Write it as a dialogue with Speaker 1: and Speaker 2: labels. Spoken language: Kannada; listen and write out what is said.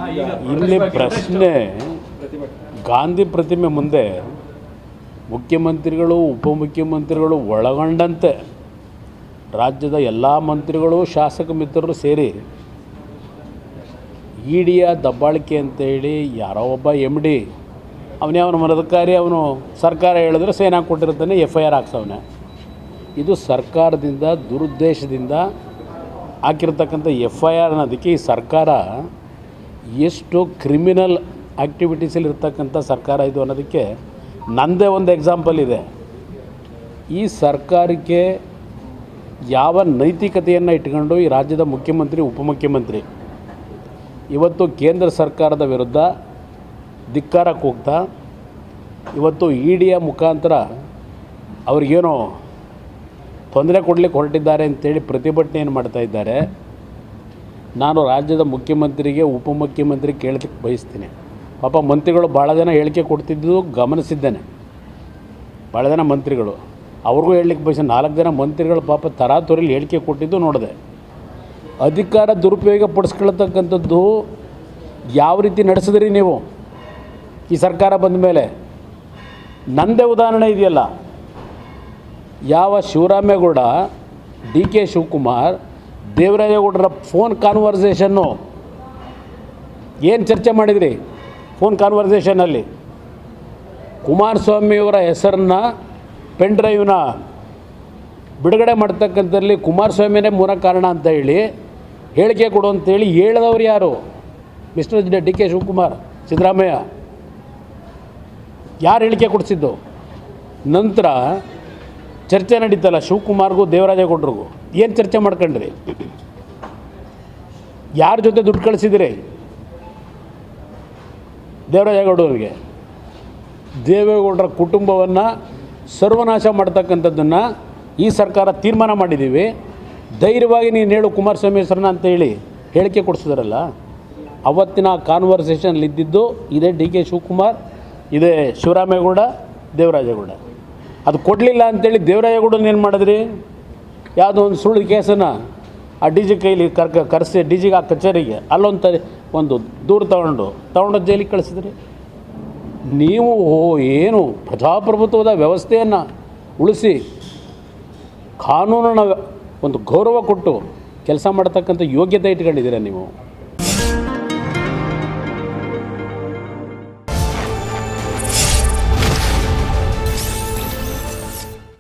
Speaker 1: ಇಲ್ಲಿ ಪ್ರಶ್ನೆ ಗಾಂಧಿ ಪ್ರತಿಮೆ ಮುಂದೆ ಮುಖ್ಯಮಂತ್ರಿಗಳು ಉಪಮುಖ್ಯಮಂತ್ರಿಗಳು ಒಳಗೊಂಡಂತೆ ರಾಜ್ಯದ ಎಲ್ಲ ಮಂತ್ರಿಗಳು ಶಾಸಕ ಮಿತ್ರರು ಸೇರಿ ಇಡಿಯ ದಬ್ಬಾಳಿಕೆ ಅಂತೇಳಿ ಯಾರೋ ಒಬ್ಬ ಎಮ್ ಡಿ ಅವನ ಮನದಕಾರಿ ಅವನು ಸರ್ಕಾರ ಹೇಳಿದ್ರೆ ಸೇನಾ ಕೊಟ್ಟಿರ್ತಾನೆ FIR ಹಾಕ್ಸವನೆ. ಇದು ಸರ್ಕಾರದಿಂದ ದುರುದ್ದೇಶದಿಂದ ಹಾಕಿರ್ತಕ್ಕಂಥ FIR ಅನ್ನೋದಕ್ಕೆ ಈ ಸರ್ಕಾರ ಎಷ್ಟು ಕ್ರಿಮಿನಲ್ ಆ್ಯಕ್ಟಿವಿಟೀಸಲ್ಲಿರ್ತಕ್ಕಂಥ ಸರ್ಕಾರ ಇದು ಅನ್ನೋದಕ್ಕೆ ನನ್ನದೇ ಒಂದು ಎಕ್ಸಾಂಪಲ್ ಇದೆ. ಈ ಸರ್ಕಾರಕ್ಕೆ ಯಾವ ನೈತಿಕತೆಯನ್ನು ಇಟ್ಕೊಂಡು ಈ ರಾಜ್ಯದ ಮುಖ್ಯಮಂತ್ರಿ ಉಪಮುಖ್ಯಮಂತ್ರಿ ಇವತ್ತು ಕೇಂದ್ರ ಸರ್ಕಾರದ ವಿರುದ್ಧ ಧಿಕ್ಕಾರ ಕೂಗ್ತಾ ಇವತ್ತು ಇಡಿಯ ಮುಖಾಂತರ ಅವ್ರಿಗೇನೋ ತೊಂದರೆ ಕೊಡಲಿಕ್ಕೆ ಹೊರಟಿದ್ದಾರೆ ಅಂತೇಳಿ ಪ್ರತಿಭಟನೆಯನ್ನು ಮಾಡ್ತಾಯಿದ್ದಾರೆ. ನಾನು ರಾಜ್ಯದ ಮುಖ್ಯಮಂತ್ರಿಗೆ ಉಪಮುಖ್ಯಮಂತ್ರಿ ಕೇಳಲಿಕ್ಕೆ ಬಯಸ್ತೀನಿ. ಪಾಪ ಮಂತ್ರಿಗಳು ಭಾಳ ಜನ ಹೇಳಿಕೆ ಕೊಡ್ತಿದ್ದು ಗಮನಿಸಿದ್ದೇನೆ. ಭಾಳ ಜನ ಮಂತ್ರಿಗಳು ಅವ್ರಿಗೂ ಹೇಳಲಿಕ್ಕೆ ಬಯಸಿ 4 ಜನ ಮಂತ್ರಿಗಳು ಪಾಪ ತರಾತುರಿಲಿ ಹೇಳಿಕೆ ಕೊಟ್ಟಿದ್ದು ನೋಡಿದೆ. ಅಧಿಕಾರ ದುರುಪಯೋಗ ಪಡಿಸ್ಕೊಳ್ತಕ್ಕಂಥದ್ದು ಯಾವ ರೀತಿ ನಡೆಸಿದ್ರಿ ನೀವು ಈ ಸರ್ಕಾರ ಬಂದ ಮೇಲೆ? ನನ್ನದೇ ಉದಾಹರಣೆ ಇದೆಯಲ್ಲ, ಯಾವ ಶಿವರಾಮೇಗೌಡ, DK ಶಿವಕುಮಾರ್, ದೇವರಾಜೇಗೌಡರ ಫೋನ್ ಕಾನ್ವರ್ಸೇಷನ್ನು ಏನು ಚರ್ಚೆ ಮಾಡಿದ್ರಿ? ಫೋನ್ ಕಾನ್ವರ್ಸೇಷನಲ್ಲಿ ಕುಮಾರಸ್ವಾಮಿಯವರ ಹೆಸರನ್ನ ಪೆನ್ ಡ್ರೈವ್ನ ಬಿಡುಗಡೆ ಮಾಡ್ತಕ್ಕಂಥದ್ರಲ್ಲಿ ಕುಮಾರಸ್ವಾಮಿನೇ ಮೂಲ ಕಾರಣ ಅಂತ ಹೇಳಿ ಹೇಳಿಕೆ ಕೊಡು ಅಂತೇಳಿ ಹೇಳಿದವರು ಯಾರು? Mister DK Shivakumar, Siddaramaiah. ಯಾರು ಹೇಳಿಕೆ ಕೊಡಿಸಿದ್ದು? ನಂತರ ಚರ್ಚೆ ನಡೀತಲ್ಲ ಶಿವಕುಮಾರ್ಗೂ ದೇವರಾಜೇಗೌಡರಿಗೂ, ಏನು ಚರ್ಚೆ ಮಾಡ್ಕೊಂಡ್ರಿ? ಯಾರ ಜೊತೆ ದುಡ್ಡು ಕಳಿಸಿದಿರಿ? ದೇವರಾಜೇಗೌಡರಿಗೆ. ದೇವೇಗೌಡರ ಕುಟುಂಬವನ್ನು ಸರ್ವನಾಶ ಮಾಡ್ತಕ್ಕಂಥದ್ದನ್ನು ಈ ಸರ್ಕಾರ ತೀರ್ಮಾನ ಮಾಡಿದ್ದೀವಿ, ಧೈರ್ಯವಾಗಿ ನೀನು ಹೇಳು ಕುಮಾರಸ್ವಾಮಿ ಹೆಸರನ್ನ ಅಂತೇಳಿ ಹೇಳಿಕೆ ಕೊಡಿಸಿದ್ರಲ್ಲ. ಅವತ್ತಿನ ಕಾನ್ವರ್ಸೇಷನಲ್ಲಿ ಇದ್ದಿದ್ದು ಇದೇ DK ಶಿವಕುಮಾರ್, ಇದೇ ಶಿವರಾಮೇಗೌಡ, ದೇವರಾಜೇಗೌಡ. ಅದು ಕೊಡಲಿಲ್ಲ ಅಂಥೇಳಿ ದೇವರಾಜೇಗೌಡನ ಏನು ಮಾಡಿದ್ರಿ? ಯಾವುದೋ ಒಂದು ಸುಳ್ಳು ಕೇಸನ್ನು ಆ DG ಕೈಲಿ ಕರೆಸಿ DG ಆ ಕಚೇರಿಗೆ ಒಂದು ದೂರು ತಗೊಂಡು ಜೈಲಿಗೆ ಕಳಿಸಿದ್ರಿ. ನೀವು ಏನು ಪ್ರಜಾಪ್ರಭುತ್ವದ ವ್ಯವಸ್ಥೆಯನ್ನು ಉಳಿಸಿ ಕಾನೂನನ್ನು ಒಂದು ಗೌರವ ಕೊಟ್ಟು ಕೆಲಸ ಮಾಡ್ತಕ್ಕಂಥ ಯೋಗ್ಯತೆ ಇಟ್ಕೊಂಡಿದ್ದೀರ ನೀವು.